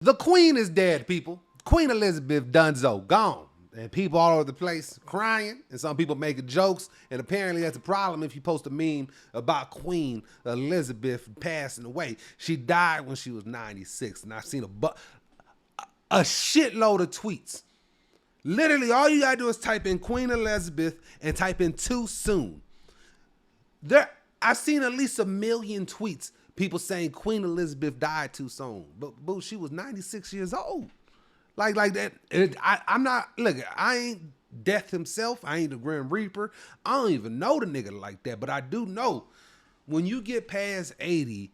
The Queen is dead, people. Queen Elizabeth Dunzo, gone. And people all over the place crying, and some people making jokes. And apparently that's a problem if you post a meme about Queen Elizabeth passing away. She died when she was 96, and I've seen a shitload of tweets. Literally, all you gotta do is type in Queen Elizabeth and type in too soon. I've seen at least 1 million tweets, people saying Queen Elizabeth died too soon. But boo, she was 96 years old. Like that. I'm not, look, I ain't Death himself. I ain't the Grim Reaper. I don't even know the nigga like that. But I do know when you get past 80,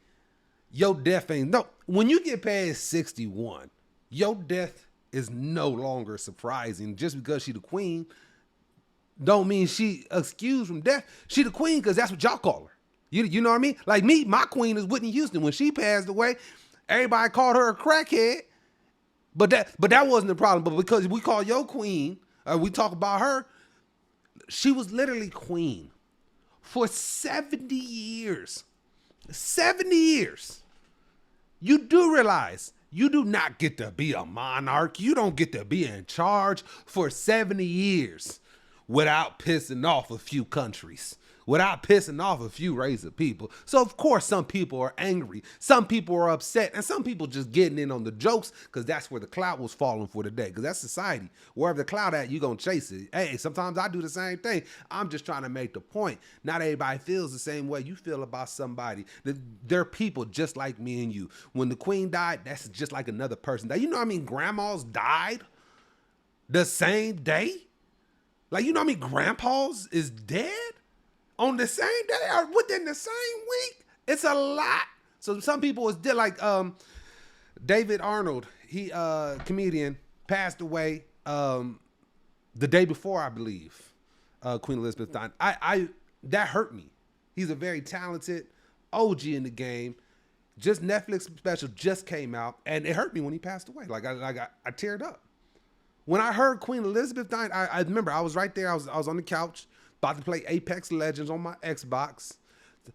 your death ain't, no, when you get past 61, your death is no longer surprising. Just because she the queen don't mean she excused from death. She the queen because that's what y'all call her. You know what I mean? Like me, my queen is Whitney Houston. When she passed away, everybody called her a crackhead. But that wasn't the problem. But because we call your queen, we talk about her, she was literally queen for 70 years. 70 years. You do realize you do not get to be a monarch. You don't get to be in charge for 70 years without pissing off a few countries, without pissing off a few race of people. So of course some people are angry, some people are upset, and some people just getting in on the jokes because that's where the clout was falling for today. Because that's society. Wherever the clout at, you gonna chase it. Hey, sometimes I do the same thing. I'm just trying to make the point. Not everybody feels the same way you feel about somebody. They're people just like me and you. When the queen died, that's just like another person. You know what I mean? Grandmas died the same day. Like, you know what I mean? Grandpas is dead on the same day or within the same week. It's a lot. So some people is dead. Like David Arnold, he comedian, passed away the day before, I believe. Queen Elizabeth died. I that hurt me. He's a very talented OG in the game. Just Netflix special just came out, and it hurt me when he passed away. Like I teared up. When I heard Queen Elizabeth died, I remember I was right there. I was on the couch, about to play Apex Legends on my Xbox.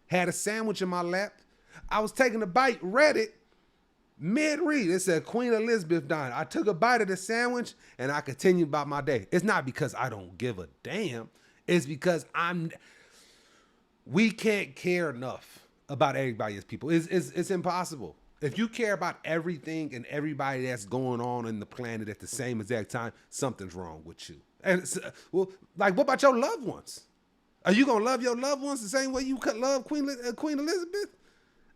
Had a sandwich in my lap. I was taking a bite, read it, mid-read. It said Queen Elizabeth died. I took a bite of the sandwich and I continued about my day. It's not because I don't give a damn. It's because we can't care enough about everybody as people. It's impossible. If you care about everything and everybody that's going on in the planet at the same exact time, something's wrong with you. And well, like, what about your loved ones? Are you gonna love your loved ones the same way you could love Queen Elizabeth?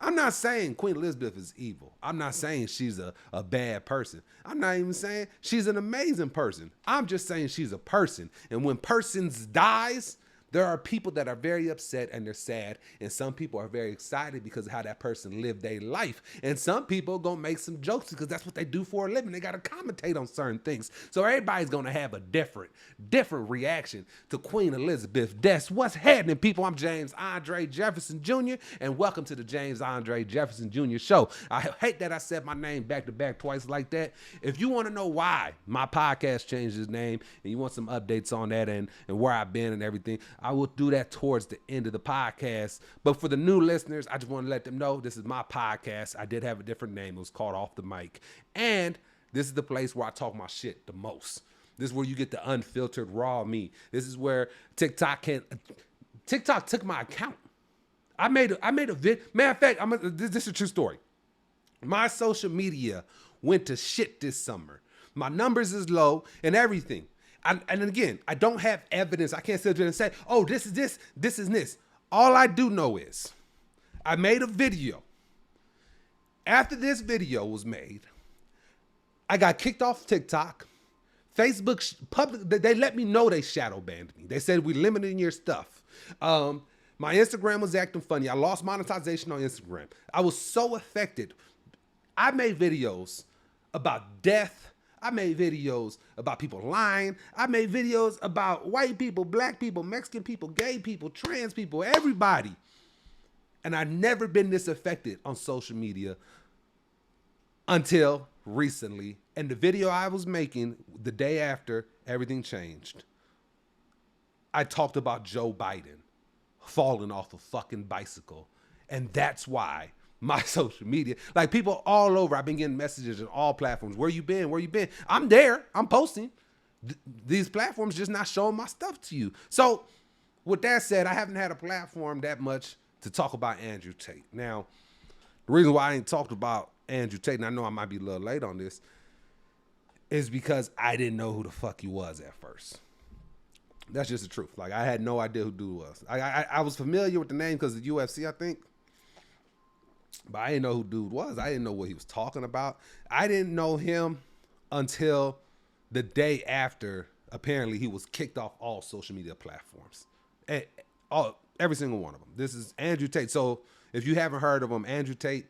I'm not saying Queen Elizabeth is evil. I'm not saying she's a bad person. I'm not even saying she's an amazing person. I'm just saying she's a person. And when persons dies, there are people that are very upset and they're sad, and some people are very excited because of how that person lived their life. And some people are gonna make some jokes because that's what they do for a living. They gotta commentate on certain things. So everybody's gonna have a different reaction to Queen Elizabeth death. What's happening, people? I'm James Andre Jefferson Jr., and welcome to the James Andre Jefferson Jr. Show. I hate that I said my name back to back twice like that. If you want to know why my podcast changed its name and you want some updates on that and where I've been and everything, I will do that towards the end of the podcast. But for the new listeners, I just want to let them know this is my podcast. I did have a different name. It was called Off the Mic. And this is the place where I talk my shit the most. This is where you get the unfiltered raw me. This is where TikTok took my account. I made a vid. Matter of fact, this is a true story. My social media went to shit this summer. My numbers is low and everything. And again, I don't have evidence. I can't sit there and say, oh, this is this, this is this. All I do know is I made a video. After this video was made, I got kicked off TikTok. Facebook, they let me know they shadow banned me. They said, we limiting your stuff. My Instagram was acting funny. I lost monetization on Instagram. I was so affected. I made videos about death. I made videos about people lying. I made videos about white people, black people, Mexican people, gay people, trans people, everybody. And I've never been this affected on social media until recently. And the video I was making the day after everything changed, I talked about Joe Biden falling off a fucking bicycle. And that's why my social media. Like people all over, I've been getting messages on all platforms. Where you been? Where you been? I'm there. I'm posting. These platforms just not showing my stuff to you. So with that said, I haven't had a platform that much to talk about Andrew Tate. Now, the reason why I ain't talked about Andrew Tate, and I know I might be a little late on this, is because I didn't know who the fuck he was at first. That's just the truth. Like, I had no idea who dude was. I was familiar with the name because of the UFC, I think. But I didn't know who dude was. I didn't know what he was talking about. I didn't know him until the day after, apparently, he was kicked off all social media platforms. Every single one of them. This is Andrew Tate. So if you haven't heard of him, Andrew Tate,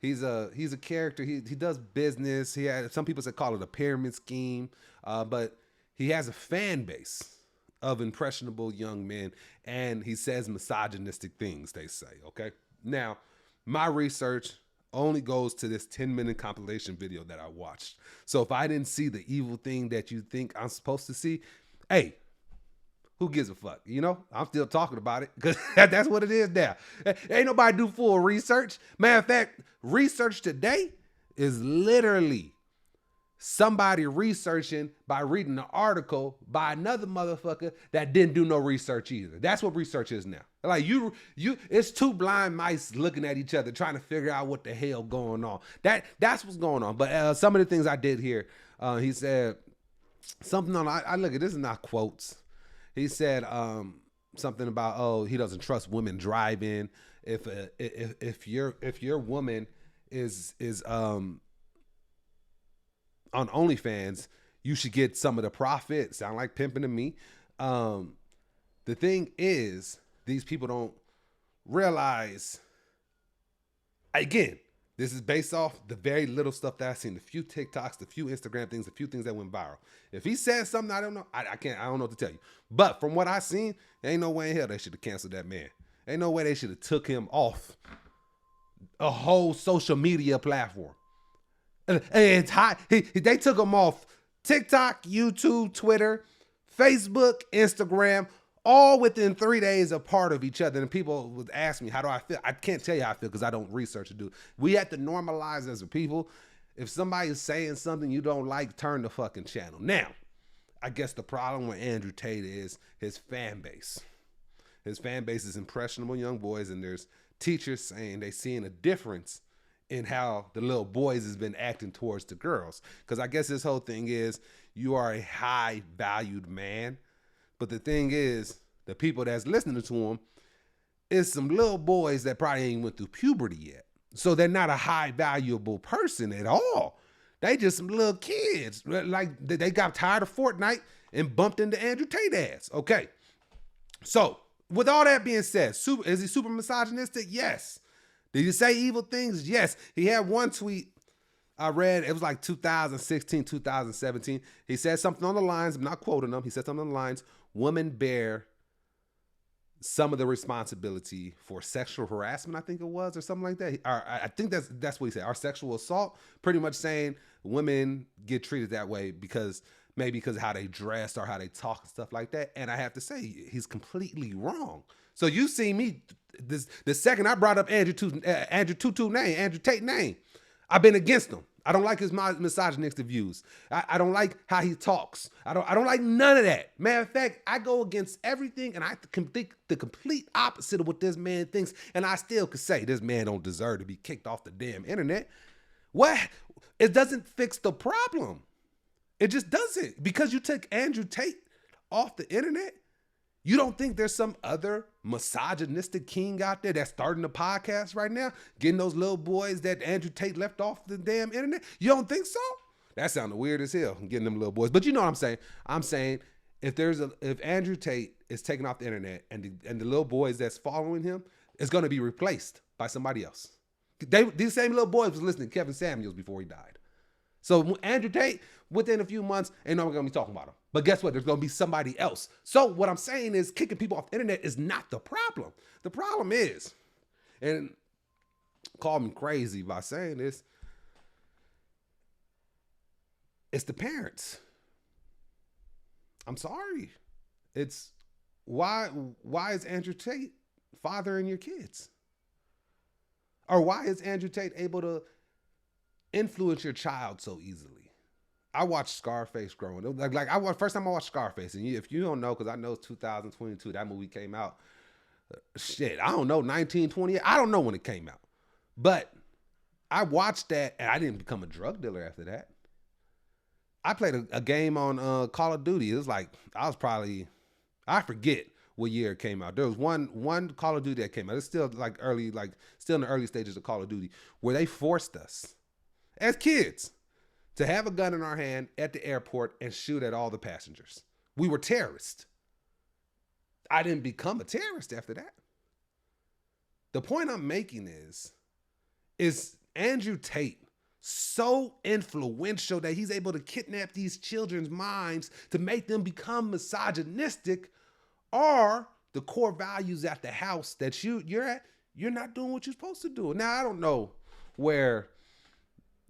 he's a character. He does business. He had, some people say call it a pyramid scheme, but he has a fan base of impressionable young men, and he says misogynistic things, they say, okay? Now, my research only goes to this 10-minute compilation video that I watched. So if I didn't see the evil thing that you think I'm supposed to see, hey, who gives a fuck? You know, I'm still talking about it because that's what it is now. Ain't nobody do full research. Matter of fact, research today is literally somebody researching by reading an article by another motherfucker that didn't do no research either. That's what research is now. Like it's two blind mice looking at each other trying to figure out what the hell going on. That's what's going on. But some of the things I did here, he said something on. I look at this is not quotes. He said something about he doesn't trust women driving. If your woman is on OnlyFans, you should get some of the profit. Sound like pimping to me. The thing is, these people don't realize, again, this is based off the very little stuff that I've seen, the few TikToks, the few Instagram things, the few things that went viral. If he says something, I don't know. I don't know what to tell you. But from what I've seen, there ain't no way in hell they should have canceled that man. Ain't no way they should have took him off a whole social media platform. And it's hot. They took him off TikTok, YouTube, Twitter, Facebook, Instagram, all within 3 days apart of each other. And people would ask me, how do I feel? I can't tell you how I feel because I don't research or do. We have to normalize as a people. If somebody is saying something you don't like, turn the fucking channel. Now, I guess the problem with Andrew Tate is his fan base. His fan base is impressionable young boys, and there's teachers saying they seeing a difference in how the little boys has been acting towards the girls. Because I guess this whole thing is you are a high valued man. But the thing is, the people that's listening to him is some little boys that probably ain't went through puberty yet. So they're not a high valuable person at all. They just some little kids. Like they got tired of Fortnite and bumped into Andrew Tate ass. Okay. So with all that being said, is he super misogynistic? Yes. Did he say evil things? Yes. He had one tweet I read. It was like 2016, 2017. He said something on the lines. I'm not quoting him. He said something on the lines. Women bear some of the responsibility for sexual harassment, I think it was, or something like that. I think that's what he said. Our sexual assault, pretty much saying women get treated that way because of how they dress or how they talk and stuff like that. And I have to say, he's completely wrong. So you see me, the second I brought up Andrew Tate name, I've been against him. I don't like his misogynistic views. I don't like how he talks. I don't like none of that. Matter of fact, I go against everything, and I think the complete opposite of what this man thinks, and I still could say this man don't deserve to be kicked off the damn internet. What? It doesn't fix the problem. It just doesn't. Because you took Andrew Tate off the internet, you don't think there's some other misogynistic king out there that's starting a podcast right now, getting those little boys that Andrew Tate left off the damn internet? You don't think so? That sounded weird as hell, getting them little boys. But you know what I'm saying? I'm saying if Andrew Tate is taken off the internet and the little boys that's following him is going to be replaced by somebody else. These same little boys was listening to Kevin Samuels before he died. So Andrew Tate, within a few months, ain't no one gonna be talking about him. But guess what? There's gonna be somebody else. So what I'm saying is kicking people off the internet is not the problem. The problem is, and call me crazy by saying this, it's the parents. I'm sorry. It's why is Andrew Tate fathering your kids? Or why is Andrew Tate able to influence your child so easily? I watched Scarface growing up. First time I watched Scarface, and if you don't know, because I know it's 2022, that movie came out. Shit, I don't know, 1928. I don't know when it came out. But I watched that, and I didn't become a drug dealer after that. I played a game on Call of Duty. It was like, I forget what year it came out. There was one Call of Duty that came out. It's still still in the early stages of Call of Duty, where they forced us as kids to have a gun in our hand at the airport and shoot at all the passengers. We were terrorists. I didn't become a terrorist after that. The point I'm making is Andrew Tate so influential that he's able to kidnap these children's minds to make them become misogynistic, or the core values at the house that you're at, you're not doing what you're supposed to do. Now, I don't know where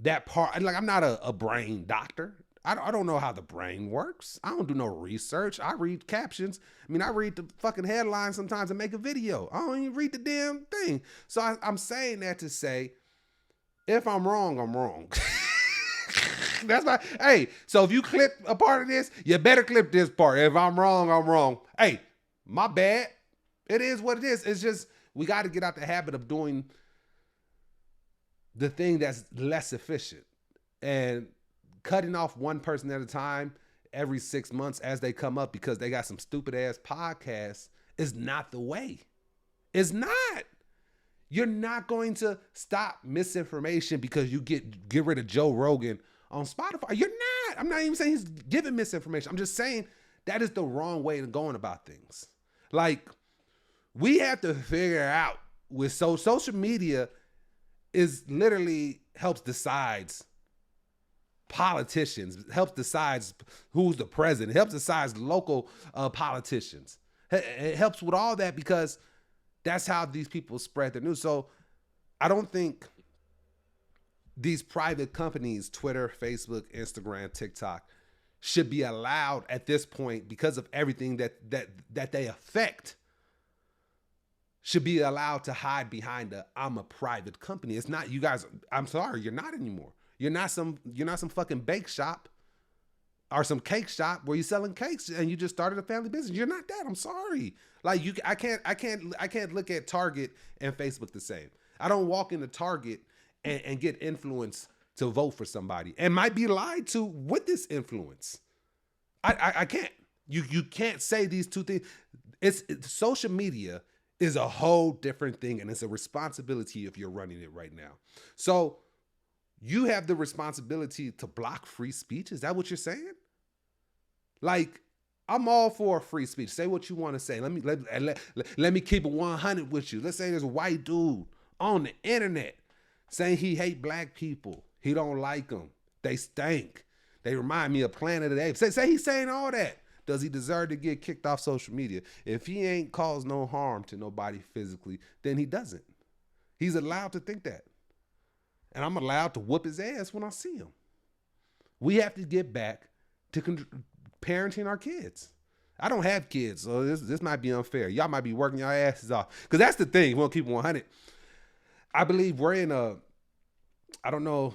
that part, like, I'm not a brain doctor. I don't know how the brain works. I don't do no research. I read captions. I mean, I read the fucking headlines sometimes and make a video. I don't even read the damn thing. So I'm saying that to say, if I'm wrong, I'm wrong. That's why, hey, so if you clip a part of this, you better clip this part. If I'm wrong, I'm wrong. Hey, my bad. It is what it is. It's just, we got to get out the habit of doing the thing that's less efficient. And cutting off one person at a time every 6 months as they come up because they got some stupid ass podcasts is not the way. It's not. You're not going to stop misinformation because you get rid of Joe Rogan on Spotify. You're not. I'm not even saying he's giving misinformation. I'm just saying that is the wrong way of going about things. Like, we have to figure out with social media is literally helps decides politicians, helps decides who's the president, helps decides local politicians. It helps with all that because that's how these people spread their news. So I don't think these private companies, Twitter, Facebook, Instagram, TikTok, should be allowed at this point, because of everything that they affect, should be allowed to hide behind I'm a private company. It's not, you guys, I'm sorry, you're not anymore. You're not some fucking bake shop or some cake shop where you're selling cakes and you just started a family business. You're not that. I'm sorry. Like, I can't look at Target and Facebook the same. I don't walk into Target and get influence to vote for somebody and might be lied to with this influence. I can't. You can't say these two things. It's social media is a whole different thing, and it's a responsibility if you're running it right now. So you have the responsibility to block free speech. Is that what you're saying? Like, I'm all for free speech. Say what you want to say. Let me keep it 100 with you. Let's say there's a white dude on the internet saying he hate black people. He don't like them. They stink. They remind me of Planet of the Apes. Say he's saying all that. Does he deserve to get kicked off social media? If he ain't caused no harm to nobody physically, then he doesn't. He's allowed to think that. And I'm allowed to whoop his ass when I see him. We have to get back to parenting our kids. I don't have kids, so this might be unfair. Y'all might be working your asses off. Because that's the thing. We'll keep it 100. I believe we're in I don't know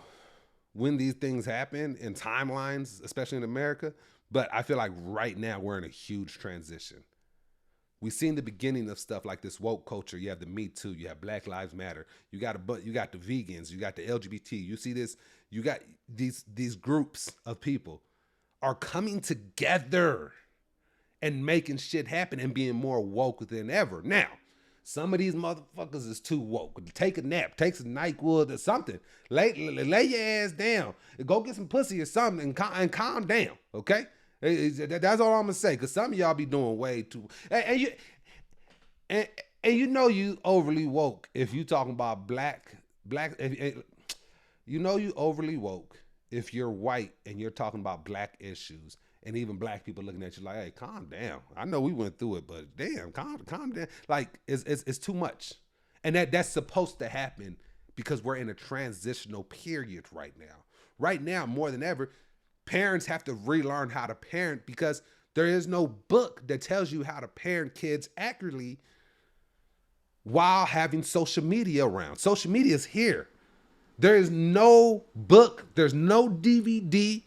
when these things happen in timelines, especially in America, but I feel like right now we're in a huge transition. We've seen the beginning of stuff like this woke culture. You have the Me Too, you have Black Lives Matter, you got the vegans, you got the LGBT. You see this, you got these groups of people are coming together and making shit happen and being more woke than ever. Now, some of these motherfuckers is too woke. Take a nap, take some NyQuil or something. Lay your ass down. Go get some pussy or something and calm down, okay? That's all I'm gonna say, because some of y'all be doing way too. And you know you overly woke if you talking about black. You know you overly woke if you're white and you're talking about black issues. And even black people looking at you like, hey, calm down. I know we went through it, but damn, calm down. Like, it's too much. And that's supposed to happen because we're in a transitional period right now. Right now, more than ever, parents have to relearn how to parent because there is no book that tells you how to parent kids accurately while having social media around. Social media is here. There is no book, there's no DVD,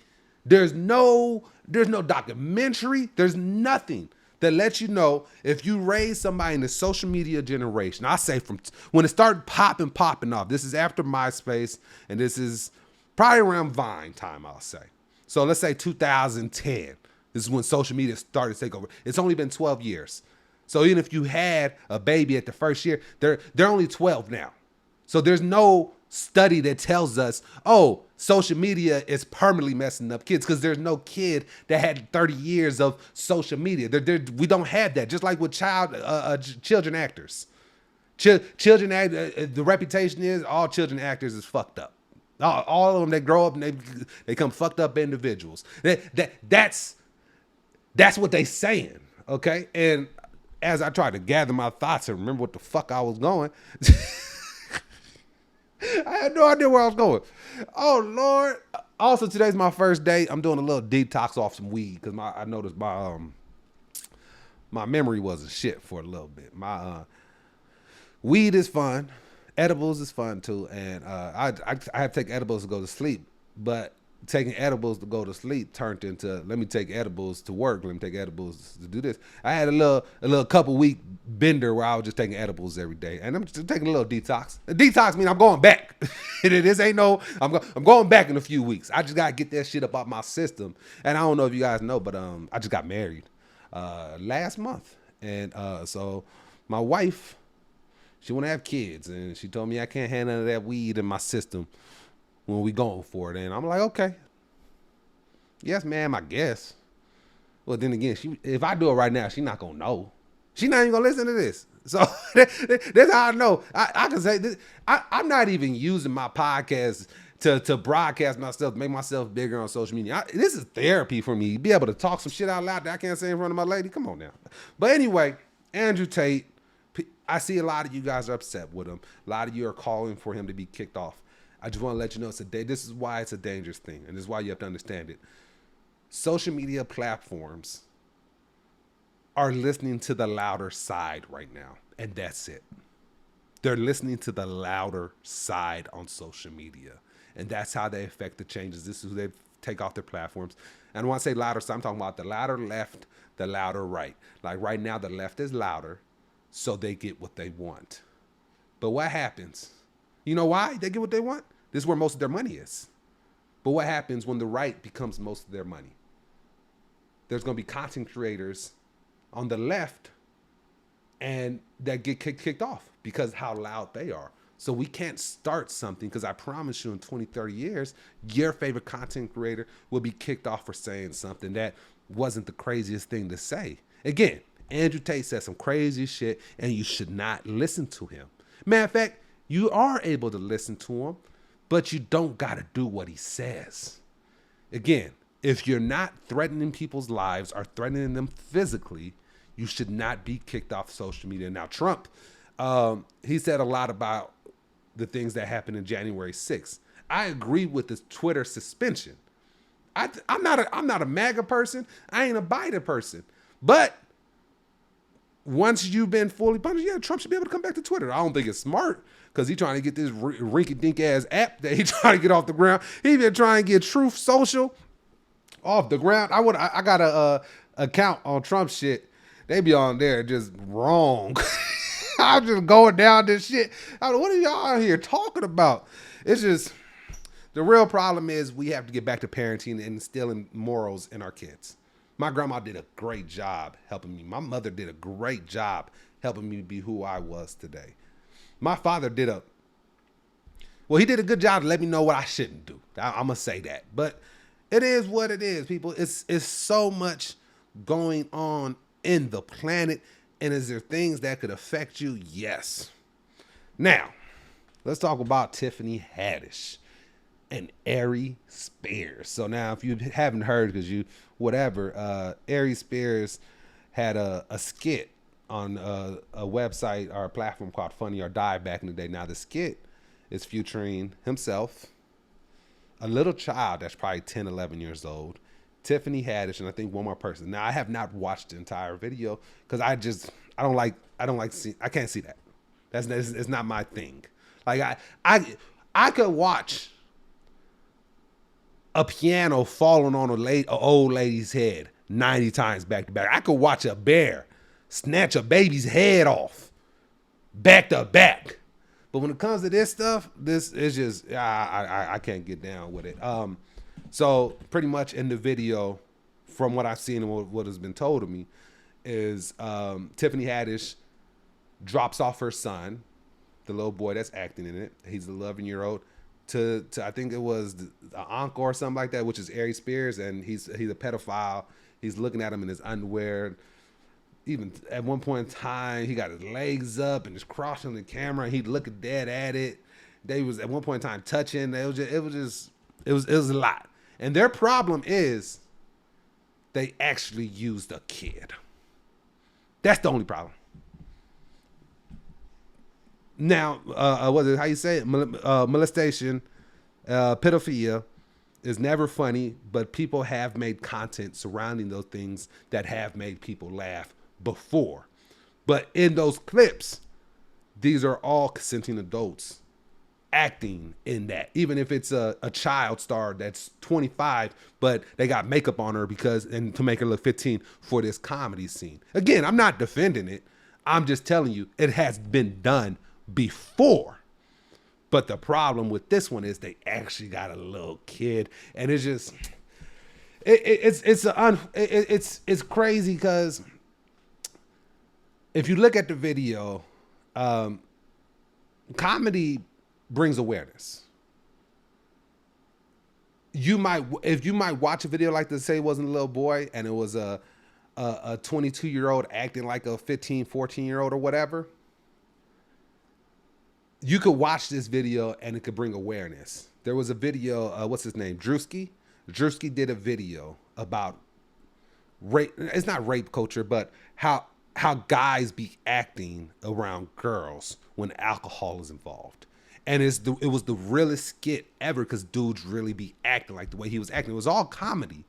there's no documentary, there's nothing that lets you know if you raise somebody in the social media generation. I say from when it started popping off. This is after MySpace, and this is probably around Vine time, I'll say. So let's say 2010. This is when social media started to take over. It's only been 12 years. So even if you had a baby at the first year, they're only 12 now. So there's no study that tells us, oh, social media is permanently messing up kids, because there's no kid that had 30 years of social media. We don't have that. Just like with children actors. Children the reputation is all children actors is fucked up. All of them, they grow up and they become fucked up individuals. That's what they saying, okay? And as I tried to gather my thoughts and remember what the fuck I was going, I had no idea where I was going. Oh, Lord. Also, today's my first day. I'm doing a little detox off some weed because I noticed my memory wasn't shit for a little bit. My weed is fun. Edibles is fun, too. And I have to take edibles to go to sleep. But taking edibles to go to sleep turned into, let me take edibles to work. Let me take edibles to do this. I had a little couple week bender where I was just taking edibles every day, and I'm just taking a little detox. A detox means I'm going back. This ain't no, I'm going back in a few weeks. I just gotta get that shit up out my system. And I don't know if you guys know, but I just got married last month, and so my wife, she want to have kids, and she told me I can't have none of that weed in my system when we going for it. And I'm like, okay. Yes, ma'am, I guess. Well, then again, if I do it right now, she's not going to know. She's not even going to listen to this. So that's how I know. I can say this. I'm not even using my podcast to broadcast myself, make myself bigger on social media. This is therapy for me. Be able to talk some shit out loud that I can't say in front of my lady. Come on now. But anyway, Andrew Tate, I see a lot of you guys are upset with him. A lot of you are calling for him to be kicked off. I just want to let you know this is why it's a dangerous thing, and this is why you have to understand it. Social media platforms are listening to the louder side right now, and that's it. They're listening to the louder side on social media, and that's how they affect the changes. This is who they take off their platforms. And when I say louder side, I'm talking about the louder left, the louder right. Like right now, the left is louder, so they get what they want. But what happens? You know why they get what they want? This is where most of their money is. But what happens when the right becomes most of their money? There's going to be content creators on the left and that get kicked off because how loud they are. So we can't start something, because I promise you in 20, 30 years, your favorite content creator will be kicked off for saying something that wasn't the craziest thing to say. Again, Andrew Tate said some crazy shit, and you should not listen to him. Matter of fact, you are able to listen to him, but you don't got to do what he says. Again, if you're not threatening people's lives or threatening them physically, you should not be kicked off social media. Now, Trump, he said a lot about the things that happened in January 6th. I agree with this Twitter suspension. I'm not a MAGA person. I ain't a Biden person. But once you've been fully punished, yeah, Trump should be able to come back to Twitter. I don't think it's smart, because he's trying to get this rinky-dink ass app that he's trying to get off the ground. He been trying to get Truth Social off the ground. I got a account on Trump shit. They be on there just wrong. I'm just going down this shit. What are y'all out here talking about? It's just, the real problem is we have to get back to parenting and instilling morals in our kids. My grandma did a great job helping me. My mother did a great job helping me be who I was today. My father did a good job to let me know what I shouldn't do. I'm going to say that. But it is what it is, people. It's so much going on in the planet. And is there things that could affect you? Yes. Now, let's talk about Tiffany Haddish and Airi Spears. So now, if you haven't heard, because Airi Spears had a skit on a website or a platform called Funny or Die back in the day. Now, the skit is featuring himself, a little child that's probably 10, 11 years old, Tiffany Haddish, and I think one more person. Now, I have not watched the entire video because I can't see that. It's not my thing. Like I could watch a piano falling on a old lady's head 90 times back to back. I could watch a bear snatch a baby's head off back to back. But when it comes to this stuff, this is just I can't get down with it. So pretty much in the video, from what I've seen and what has been told to me, is Tiffany Haddish drops off her son, the little boy that's acting in it. He's 11-year-old. To I think it was the uncle or something like that, which is Airi Spears, and he's a pedophile. He's looking at him in his underwear. Even at one point in time, he got his legs up and just crossing the camera, and he'd looking dead at it. They was at one point in time touching. It was a lot. And their problem is they actually used a kid. That's the only problem. Now, what is it? How you say it? Molestation, pedophilia is never funny, but people have made content surrounding those things that have made people laugh before. But in those clips, these are all consenting adults acting in that. Even if it's a child star that's 25, but they got makeup on her and to make her look 15 for this comedy scene. Again, I'm not defending it. I'm just telling you it has been done before. But the problem with this one is they actually got a little kid, and it's just it's crazy because if you look at the video, comedy brings awareness. If you might watch a video like this, say it wasn't a little boy and it was a 22-year-old acting like a 15, 14-year-old or whatever, you could watch this video and it could bring awareness. There was a video, what's his name? Drewski. Drewski did a video about rape. It's not rape culture, but how guys be acting around girls when alcohol is involved. And it was the realest skit ever because dudes really be acting like the way he was acting. It was all comedy.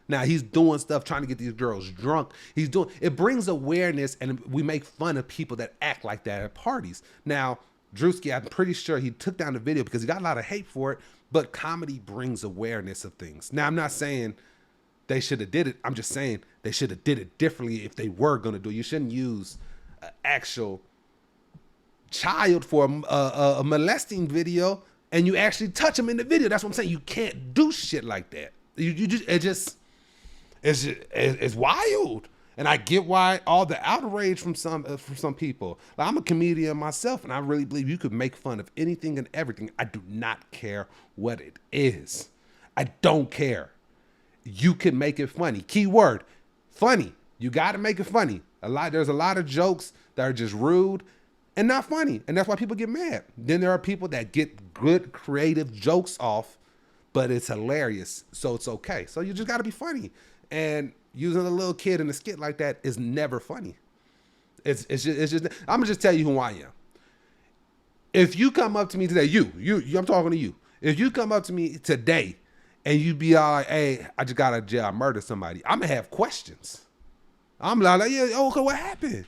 Now he's doing stuff trying to get these girls drunk. It brings awareness, and we make fun of people that act like that at parties. Now, Drewski, I'm pretty sure he took down the video because he got a lot of hate for it, but comedy brings awareness of things. Now, I'm not saying they should have did it. I'm just saying they should have did it differently if they were going to do it. You shouldn't use an actual child for a molesting video and you actually touch them in the video. That's what I'm saying. You can't do shit like that. It's wild. And I get why all the outrage from some people. Like, I'm a comedian myself, and I really believe you could make fun of anything and everything. I do not care what it is. I don't care. You can make it funny. Key word, funny. You got to make it funny. There's a lot of jokes that are just rude and not funny, and that's why people get mad. Then there are people that get good creative jokes off, but it's hilarious, so it's okay. So you just got to be funny. And using a little kid in a skit like that is never funny. It's just I'm gonna just tell you who I am. If you come up to me today, I'm talking to you. If you come up to me today and you be all like, "Hey, I just got out of jail, I murdered somebody," I'm gonna have questions. I'm like, "Yeah, okay, what happened?"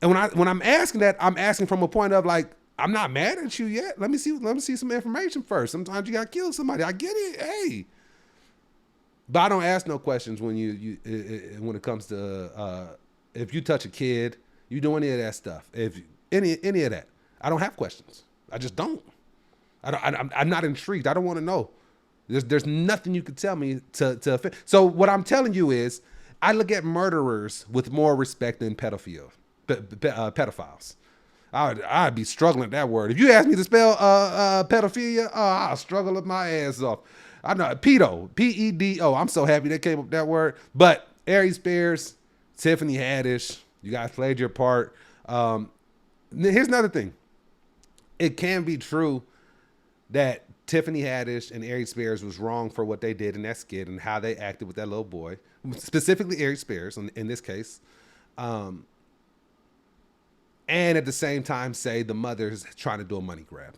And when I'm asking that, I'm asking from a point of like, I'm not mad at you yet. Let me see some information first. Sometimes you gotta kill somebody. I get it. Hey. But I don't ask no questions when when it comes to if you touch a kid, you do any of that stuff. If any of that, I don't have questions. I just don't. I'm not intrigued. I don't want to know. There's nothing you could tell me to. So what I'm telling you is, I look at murderers with more respect than pedophiles. I'd be struggling at that word. If you ask me to spell pedophilia, I'll struggle with my ass off. I know pedo, P-E-D-O. I'm so happy they came up with that word. But Airi Spears, Tiffany Haddish, you guys played your part. Here's another thing. It can be true that Tiffany Haddish and Airi Spears was wrong for what they did in that skit and how they acted with that little boy, specifically Airi Spears in this case. And at the same time say the mother's trying to do a money grab.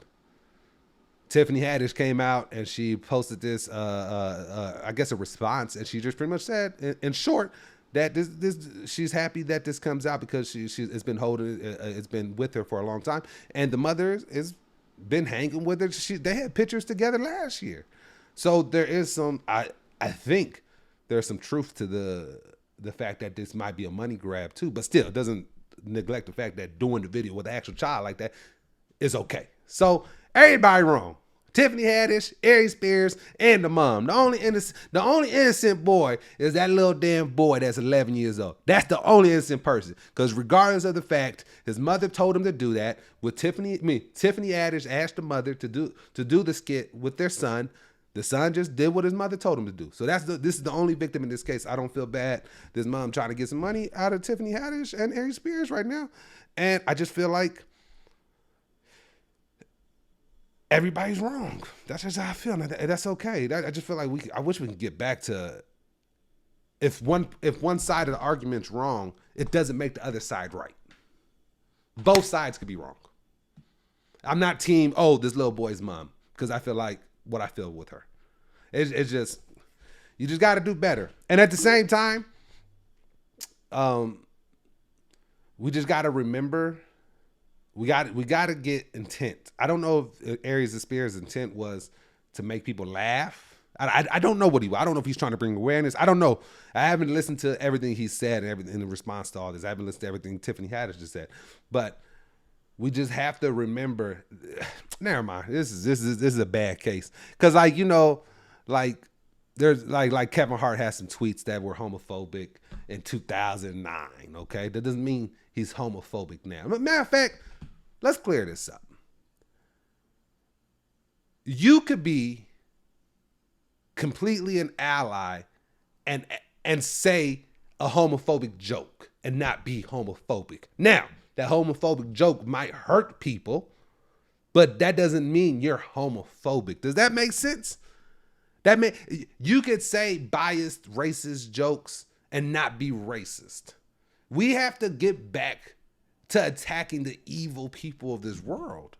Tiffany Haddish came out and she posted this, I guess a response, and she just pretty much said, in short, that this she's happy that this comes out because it's been holding it's been with her for a long time, and the mother is been hanging with her. They had pictures together last year, so there is some. I think there's some truth to the fact that this might be a money grab too, but still it doesn't neglect the fact that doing the video with the actual child like that is okay. So everybody wrong. Tiffany Haddish, Airi Spears, and the mom. The only innocent boy is that little damn boy that's 11 years old. That's the only innocent person. Because regardless of the fact, his mother told him to do that. With Tiffany Haddish asked the mother to do the skit with their son. The son just did what his mother told him to do. So this is the only victim in this case. I don't feel bad. This mom trying to get some money out of Tiffany Haddish and Airi Spears right now. And I just feel like everybody's wrong. That's just how I feel. And that's okay. I just feel like I wish we could get back to if one side of the argument's wrong, it doesn't make the other side right. Both sides could be wrong. I'm not team, this little boy's mom, because I feel like what I feel with her. It's just, you just got to do better. And at the same time, we just got to remember, we got to get intent. I don't know if Airi Spears' intent was to make people laugh. I don't know I don't know if he's trying to bring awareness. I don't know. I haven't listened to everything he said and everything in response to all this. I haven't listened to everything Tiffany Haddish just said. But we just have to remember. Never mind. This is a bad case because there's like Kevin Hart has some tweets that were homophobic in 2009. Okay, that doesn't mean he's homophobic now. Matter of fact, let's clear this up. You could be completely an ally and say a homophobic joke and not be homophobic. Now, that homophobic joke might hurt people, but that doesn't mean you're homophobic. Does that make sense? You could say biased, racist jokes and not be racist. We have to get back to attacking the evil people of this world.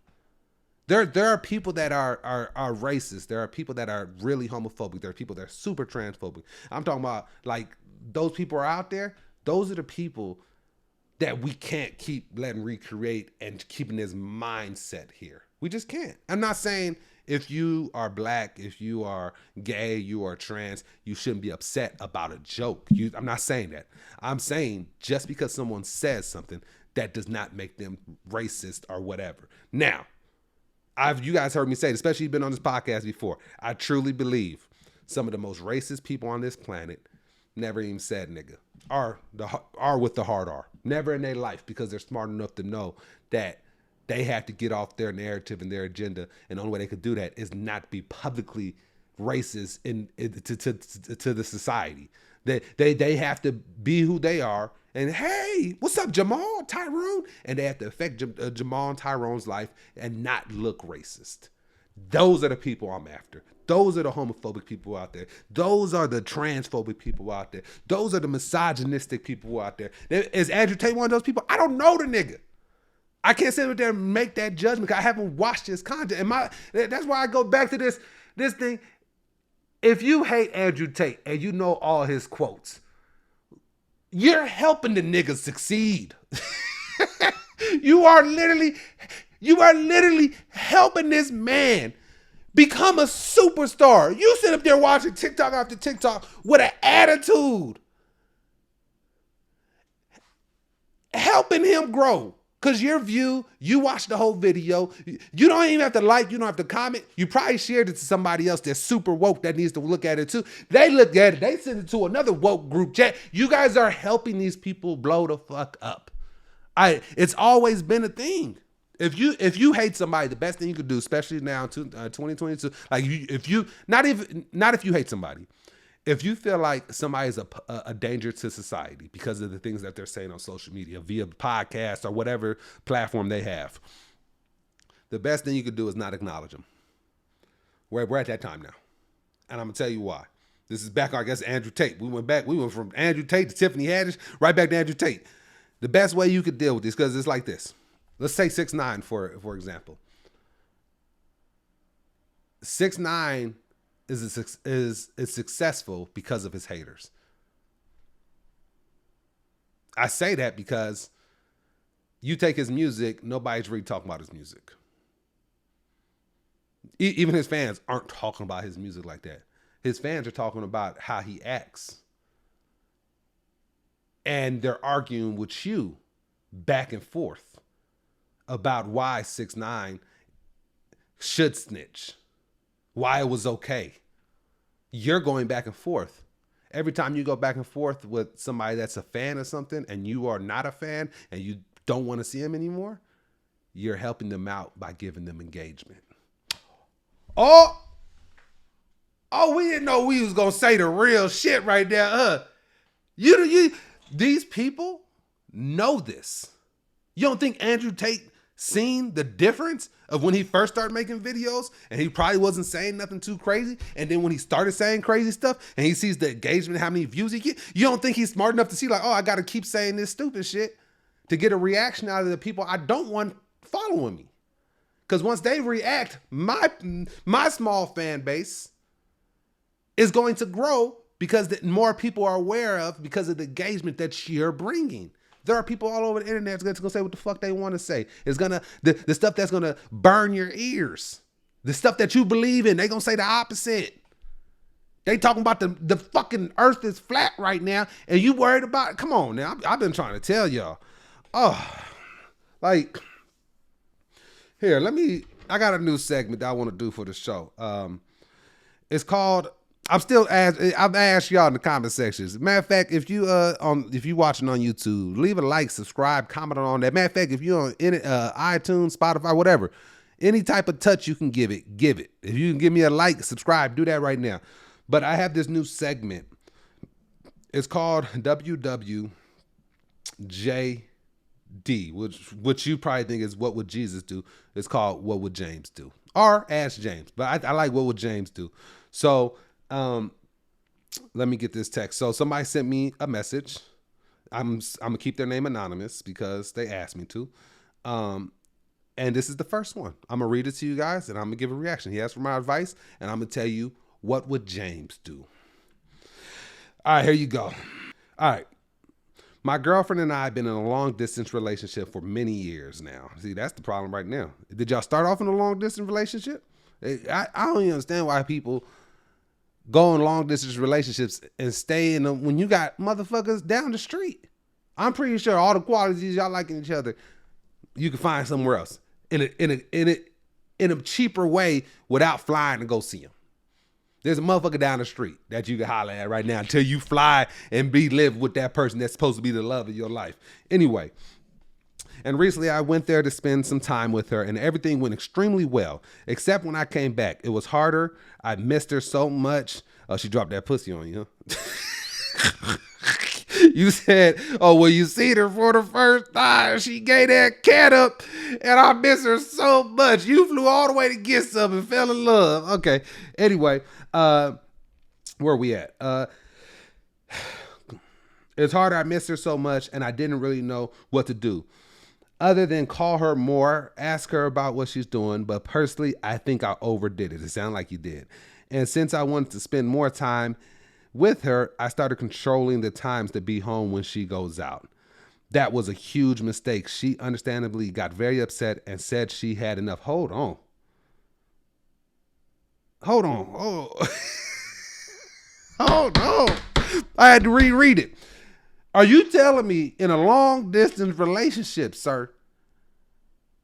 There are people that are racist. There are people that are really homophobic. There are people that are super transphobic. I'm talking about like those people are out there. Those are the people that we can't keep letting recreate and keeping this mindset here. We just can't. I'm not saying if you are black, if you are gay, you are trans, you shouldn't be upset about a joke. I'm not saying that. I'm saying just because someone says something, that does not make them racist or whatever. Now, you guys heard me say, especially you've been on this podcast before, I truly believe some of the most racist people on this planet never even said nigga, are with the hard R. Never in their life, because they're smart enough to know that they have to get off their narrative and their agenda, and the only way they could do that is not be publicly racist to the society. They have to be who they are, and hey, what's up, Jamal, Tyrone? And they have to affect Jamal and Tyrone's life and not look racist. Those are the people I'm after. Those are the homophobic people out there. Those are the transphobic people out there. Those are the misogynistic people out there. Is Andrew Tate one of those people? I don't know the nigga. I can't sit there and make that judgment because I haven't watched his content. And that's why I go back to this thing. If you hate Andrew Tate and you know all his quotes, you're helping the nigga succeed. You are literally helping this man become a superstar. You sit up there watching TikTok after TikTok with an attitude, helping him grow. Because you watch the whole video. You don't even have to like, you don't have to comment. You probably shared it to somebody else that's super woke that needs to look at it too. They look at it, they send it to another woke group chat. You guys are helping these people blow the fuck up. It's always been a thing. If you hate somebody, the best thing you could do, especially now in 2022, like not if you hate somebody, if you feel like somebody is a danger to society because of the things that they're saying on social media, via podcasts or whatever platform they have, the best thing you could do is not acknowledge them. We're at that time now. And I'm going to tell you why. This is back, I guess, Andrew Tate. We went from Andrew Tate to Tiffany Haddish, right back to Andrew Tate. The best way you could deal with this, because it's like this. Let's say 6ix9ine, for example. 6ix9ine is successful because of his haters. I say that because you take his music, nobody's really talking about his music. Even his fans aren't talking about his music like that. His fans are talking about how he acts. And they're arguing with you back and forth about why 6ix9ine should snitch, why it was okay. You're going back and forth. Every time you go back and forth with somebody that's a fan of something and you are not a fan and you don't want to see him anymore, you're helping them out by giving them engagement. Oh, we didn't know we was going to say the real shit right there. These people know this. You don't think Andrew Tate seen the difference of when he first started making videos and he probably wasn't saying nothing too crazy, and then when he started saying crazy stuff and he sees the engagement, how many views he get, you don't think he's smart enough to see like, oh, I got to keep saying this stupid shit to get a reaction out of the people I don't want following me? Because once they react, my small fan base is going to grow because more people are aware of because of the engagement that you're bringing. There are people all over the internet that's gonna say what the fuck they want to say. It's gonna the stuff that's gonna burn your ears. The stuff that you believe in, they gonna say the opposite. They talking about the fucking earth is flat right now, and you worried about it? Come on now. I've been trying to tell y'all. Oh, like here, I got a new segment that I want to do for the show. It's called I've asked y'all in the comment sections. Matter of fact, if you watching on YouTube, leave a like, subscribe, comment on that. Matter of fact, if you're on iTunes, Spotify, whatever, any type of touch you can give it. If you can give me a like, subscribe, do that right now. But I have this new segment. It's called WWJD, which you probably think is What Would Jesus Do? It's called What Would James Do? Or Ask James. But I like What Would James Do? So let me get this text. So somebody sent me a message. I'm gonna keep their name anonymous because they asked me to. And this is the first one. I'm gonna read it to you guys and I'm gonna give a reaction. He asked for my advice and I'm gonna tell you what would James do. All right, here you go. All right. My girlfriend and I have been in a long distance relationship for many years now. See, that's the problem right now. Did y'all start off in a long distance relationship? I don't even understand why people go in long distance relationships and stay in them when you got motherfuckers down the street. I'm pretty sure all the qualities y'all like in each other, you can find somewhere else in a cheaper way without flying to go see them. There's a motherfucker down the street that you can holler at right now until you fly and live with that person that's supposed to be the love of your life. Anyway, and recently I went there to spend some time with her and everything went extremely well, except when I came back. It was harder. I missed her so much. Oh, she dropped that pussy on you, huh? You said, oh, well, you seen her for the first time. She gave that cat up and I miss her so much. You flew all the way to get some and fell in love. Okay. Anyway, where are we at? It's harder. I miss her so much and I didn't really know what to do other than call her more, ask her about what she's doing. But personally, I think I overdid it. It sounded like you did. And since I wanted to spend more time with her, I started controlling the times to be home when she goes out. That was a huge mistake. She understandably got very upset and said she had enough. Hold on. Oh. Hold on. I had to reread it. Are you telling me in a long distance relationship, sir,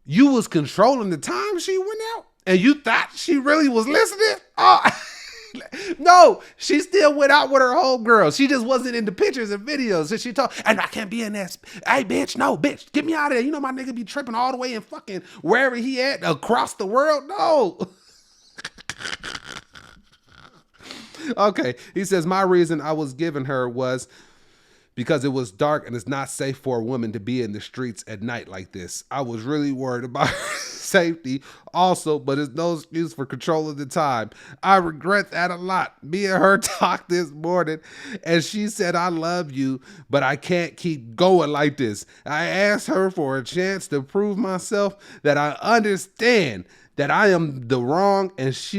you was controlling the time she went out and you thought she really was listening? Oh, no, she still went out with her whole girl. She just wasn't in the pictures and videos. And she told, and I can't be in that. Hey, bitch, no, bitch, get me out of there. You know my nigga be tripping all the way in fucking wherever he at across the world. No. Okay, he says, my reason I was giving her was because it was dark and it's not safe for a woman to be in the streets at night like this. I was really worried about her safety also, but it's no excuse for controlling the time. I regret that a lot. Me and her talked this morning and she said, I love you, but I can't keep going like this. I asked her for a chance to prove myself that I understand that I am the wrong, and she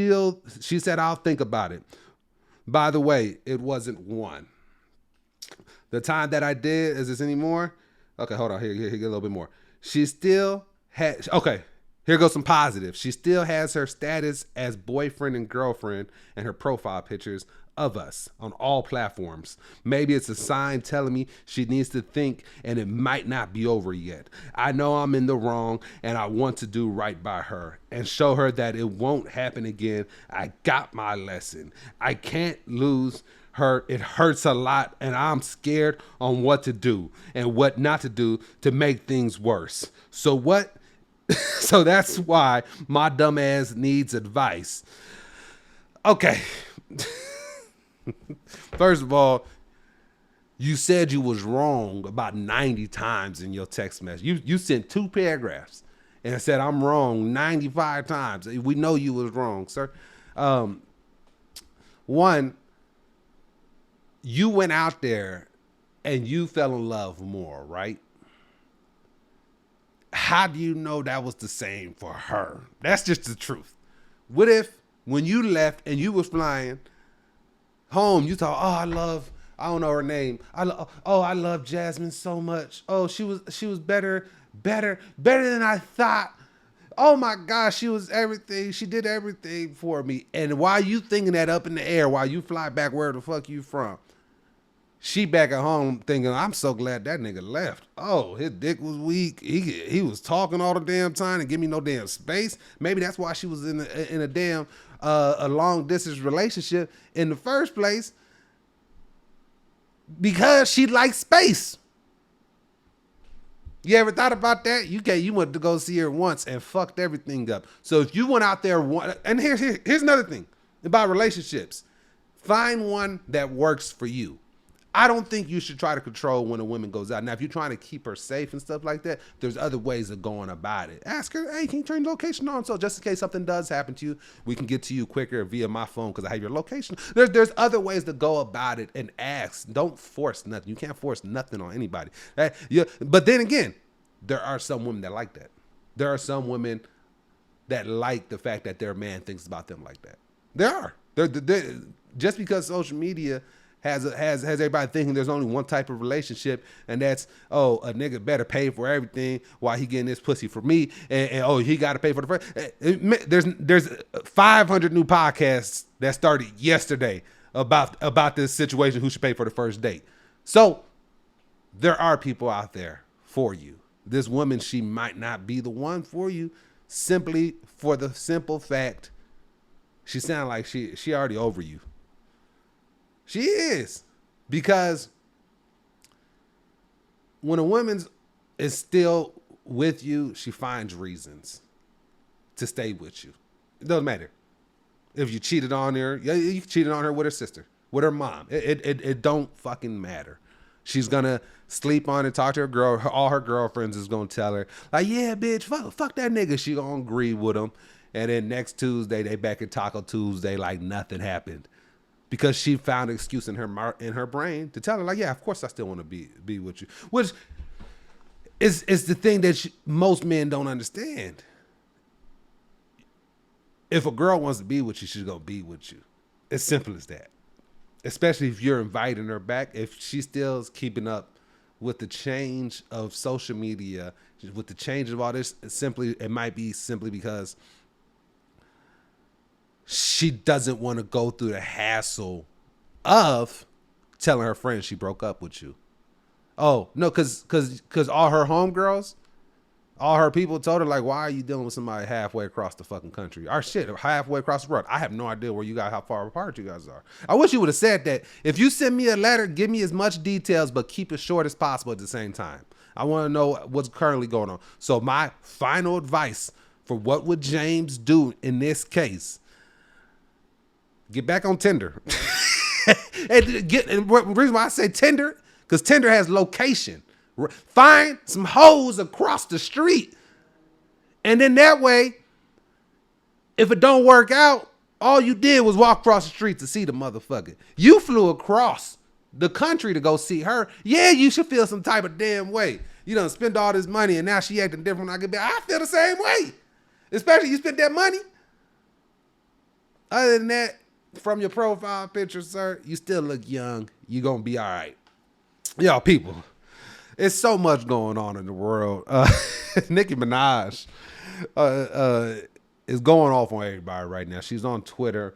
said, I'll think about it. By the way, it wasn't one. The time that I did, is this anymore? Okay, hold on. Here, get a little bit more. She still had, okay, here goes some positive. She still has her status as boyfriend and girlfriend and her profile pictures of us on all platforms. Maybe it's a sign telling me she needs to think and it might not be over yet. I know I'm in the wrong and I want to do right by her and show her that it won't happen again. I got my lesson. I can't lose her. It hurts a lot and I'm scared on what to do and what not to do to make things worse. So what? So that's why my dumb ass needs advice. Okay. First of all, you said you was wrong about 90 times in your text message. You sent 2 paragraphs and said I'm wrong 95 times. We know you was wrong, sir. One, you went out there and you fell in love more, right? How do you know that was the same for her? That's just the truth. What if when you left and you was flying home, you thought, I don't know her name. I love Jasmine so much. Oh, she was better than I thought. Oh my gosh, she was everything. She did everything for me. And while you thinking that up in the air, while you fly back where the fuck you from, she back at home thinking, I'm so glad that nigga left. Oh, his dick was weak. He was talking all the damn time and give me no damn space. Maybe that's why she was in a damn a long distance relationship in the first place, because she likes space. You ever thought about that? You went to go see her once and fucked everything up. So if you went out there, and here's another thing about relationships. Find one that works for you. I don't think you should try to control when a woman goes out. Now, if you're trying to keep her safe and stuff like that, there's other ways of going about it. Ask her, hey, can you turn your location on? So just in case something does happen to you, we can get to you quicker via my phone because I have your location. There's other ways to go about it and ask. Don't force nothing. You can't force nothing on anybody. But then again, there are some women that like that. There are some women that like the fact that their man thinks about them like that. There are. Just because social media has everybody thinking there's only one type of relationship, and that's, oh, a nigga better pay for everything while he getting this pussy for me, and oh, he got to pay for the first. There's 500 new podcasts that started yesterday about this situation, who should pay for the first date. So there are people out there for you. This woman, she might not be the one for you, simply for the simple fact she sounds like she already over you. She is. Because when a woman is still with you, she finds reasons to stay with you. It doesn't matter. If you cheated on her, you cheated on her with her sister, with her mom. It don't fucking matter. She's going to sleep on and talk to her girl. All her girlfriends is going to tell her, like, yeah, bitch, fuck that nigga. She going to agree with him. And then next Tuesday, they back at Taco Tuesday like nothing happened. Because she found an excuse in her brain to tell her, like, yeah, of course I still want to be with you. Which is the thing that most men don't understand. If a girl wants to be with you, she's going to be with you. As simple as that. Especially if you're inviting her back. If she still is keeping up with the change of social media, with the change of all this, it might be simply because she doesn't want to go through the hassle of telling her friends she broke up with you. Oh, no, because all her homegirls, all her people told her, like, why are you dealing with somebody halfway across the fucking country? Or shit, halfway across the world. I have no idea where you guys, how far apart you guys are. I wish you would have said that. If you send me a letter, give me as much details, but keep it short as possible at the same time. I want to know what's currently going on. So my final advice for what would James do in this case: get back on Tinder. And the reason why I say Tinder, because Tinder has location. Find some hoes across the street. And then that way, if it don't work out, all you did was walk across the street to see the motherfucker. You flew across the country to go see her. Yeah, you should feel some type of damn way. You done spend all this money and now she acting different. I feel the same way. Especially you spent that money. Other than that, from your profile picture, sir, you still look young. You gonna be all right. Y'all, people, it's so much going on in the world. Nicki Minaj is going off on everybody right now. She's on Twitter.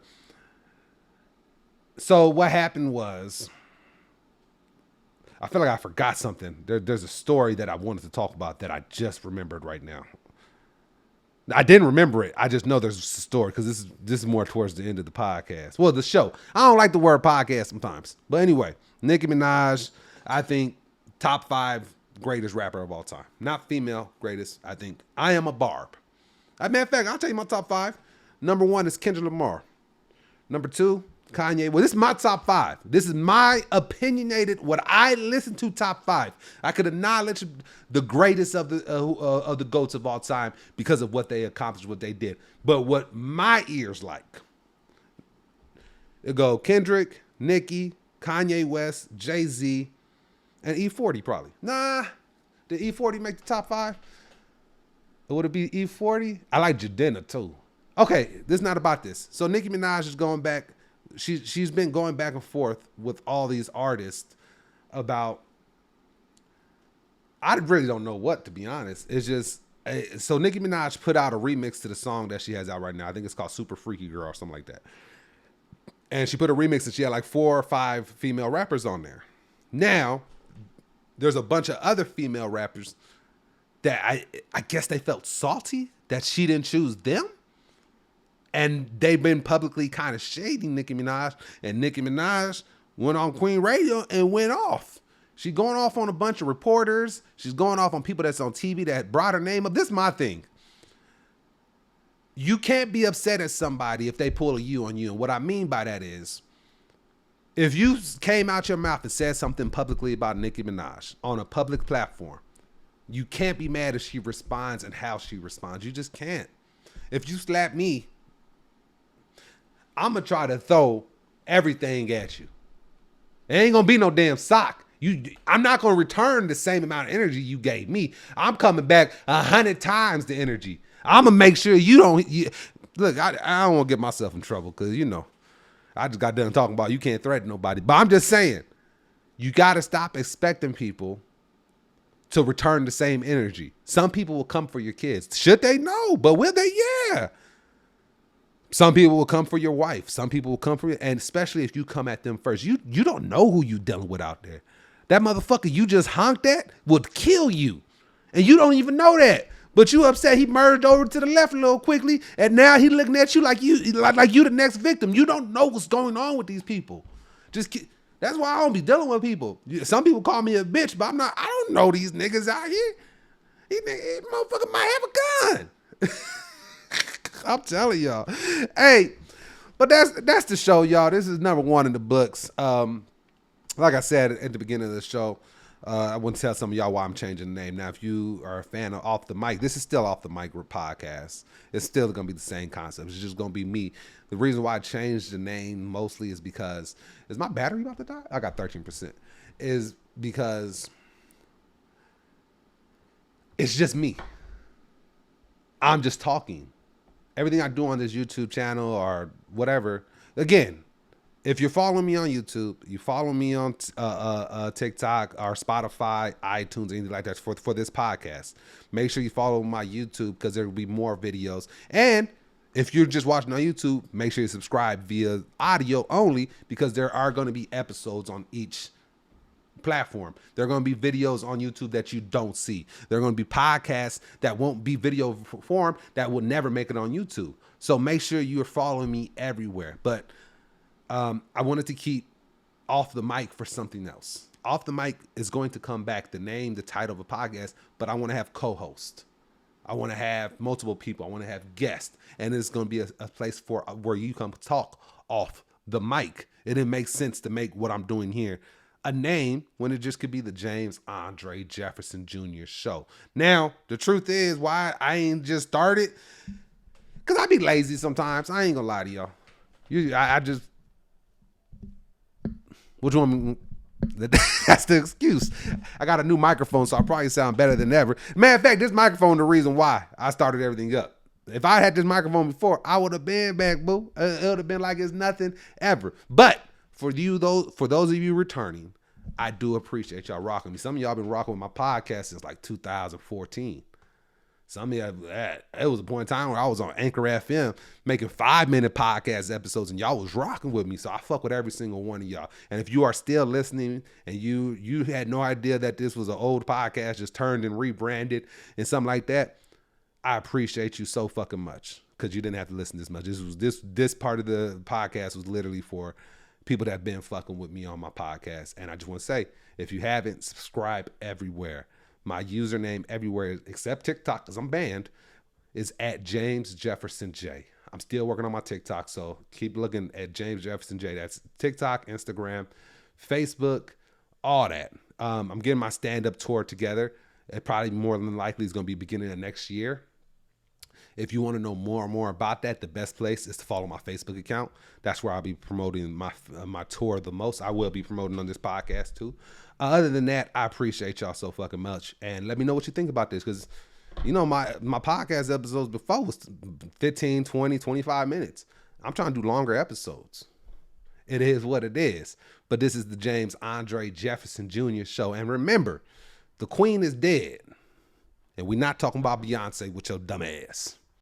So what happened was, I feel like I forgot something. There's a story that I wanted to talk about that I just remembered right now. I didn't remember it. I just know there's a story because this is more towards the end of the podcast. Well, the show. I don't like the word podcast sometimes. But anyway, Nicki Minaj, I think top 5 greatest rapper of all time. Not female greatest. I think I am a barb. Matter of fact, I'll tell you my top 5. Number 1 is Kendrick Lamar. Number 2, Kanye. Well, this is my top 5. This is my opinionated, what I listen to, top 5. I could acknowledge the greatest of the GOATs of all time because of what they accomplished, what they did. But what my ears like, it go Kendrick, Nicki, Kanye West, Jay-Z, and E40 probably. Nah, did E40 make the top 5? Or would it be E40? I like Jadena too. Okay, this is not about this. So Nicki Minaj is going back. She's been going back and forth with all these artists about, I really don't know what, to be honest. It's just, so Nicki Minaj put out a remix to the song that she has out right now. I think it's called Super Freaky Girl or something like that. And she put a remix and she had like 4 or 5 female rappers on there. Now, there's a bunch of other female rappers that I guess they felt salty that she didn't choose them. And they've been publicly kind of shading Nicki Minaj. And Nicki Minaj went on Queen Radio and went off. She's going off on a bunch of reporters. She's going off on people that's on TV that brought her name up. This is my thing. You can't be upset at somebody if they pull a U on you. And what I mean by that is, if you came out your mouth and said something publicly about Nicki Minaj on a public platform, you can't be mad if she responds and how she responds. You just can't. If you slap me, I'm going to try to throw everything at you. It ain't going to be no damn sock. I'm not going to return the same amount of energy you gave me. I'm coming back 100 times the energy. I'm going to make sure you don't... Look, I don't want to get myself in trouble because, you know, I just got done talking about you can't threaten nobody. But I'm just saying, you got to stop expecting people to return the same energy. Some people will come for your kids. Should they? No. But will they? Yeah. Some people will come for your wife. Some people will come for you. And especially if you come at them first. You don't know who you dealing with out there. That motherfucker you just honked at would kill you. And you don't even know that. But you upset he merged over to the left a little quickly. And now he looking at you like you the next victim. You don't know what's going on with these people. That's why I don't be dealing with people. Some people call me a bitch, but I don't know these niggas out here. These motherfucker might have a gun. I'm telling y'all. Hey, but that's the show, y'all. This is number 1 in the books. Like I said at the beginning of the show, I want to tell some of y'all why I'm changing the name. Now, if you are a fan of Off the Mic, this is still Off the Mic podcast. It's still going to be the same concept. It's just going to be me. The reason why I changed the name mostly is because, is my battery about to die? I got 13%. Is because it's just me. I'm just talking. Everything I do on this YouTube channel or whatever, again, if you're following me on YouTube, you follow me on TikTok or Spotify, iTunes, anything like that for this podcast, make sure you follow my YouTube because there will be more videos. And if you're just watching on YouTube, make sure you subscribe via audio only because there are going to be episodes on each platform. There are going to be videos on YouTube that you don't see. There are going to be podcasts that won't be video form that will never make it on YouTube. So make sure you're following me everywhere. But I wanted to keep Off the Mic for something else. Off the Mic is going to come back, the name, the title of a podcast, but I want to have co-host. I want to have multiple people. I want to have guests. And it's going to be a place for where you come talk off the mic. It didn't make sense to make what I'm doing here a name when it just could be the James Andre Jefferson Jr. show. Now, the truth is why I ain't just started, because I be lazy sometimes. I ain't gonna lie to y'all. I just, which one? That's the excuse. I got a new microphone, so I probably sound better than ever. Matter of fact, this microphone is the reason why I started everything up. If I had this microphone before, I would have been back, boo. It would have been like it's nothing ever. But for those of you returning, I do appreciate y'all rocking me. Some of y'all been rocking with my podcast since like 2014. Some of y'all, it was a point in time where I was on Anchor FM making 5-minute podcast episodes and y'all was rocking with me. So I fuck with every single one of y'all. And if you are still listening and you had no idea that this was an old podcast just turned and rebranded and something like that, I appreciate you so fucking much because you didn't have to listen this much. This part of the podcast was literally for people that have been fucking with me on my podcast. And I just want to say, if you haven't, subscribe everywhere. My username everywhere except TikTok, because I'm banned, is at James Jefferson J. I'm still working on my TikTok, so keep looking at James Jefferson J. That's TikTok, Instagram, Facebook, all that. I'm getting my stand-up tour together. It probably more than likely is going to be beginning of next year. If you want to know more and more about that, the best place is to follow my Facebook account. That's where I'll be promoting my tour the most. I will be promoting on this podcast too. Other than that, I appreciate y'all so fucking much. And let me know what you think about this because, you know, my podcast episodes before was 15, 20, 25 minutes. I'm trying to do longer episodes. It is what it is. But this is the James Andre Jefferson Jr. show. And remember, the queen is dead. And we're not talking about Beyonce with your dumb ass.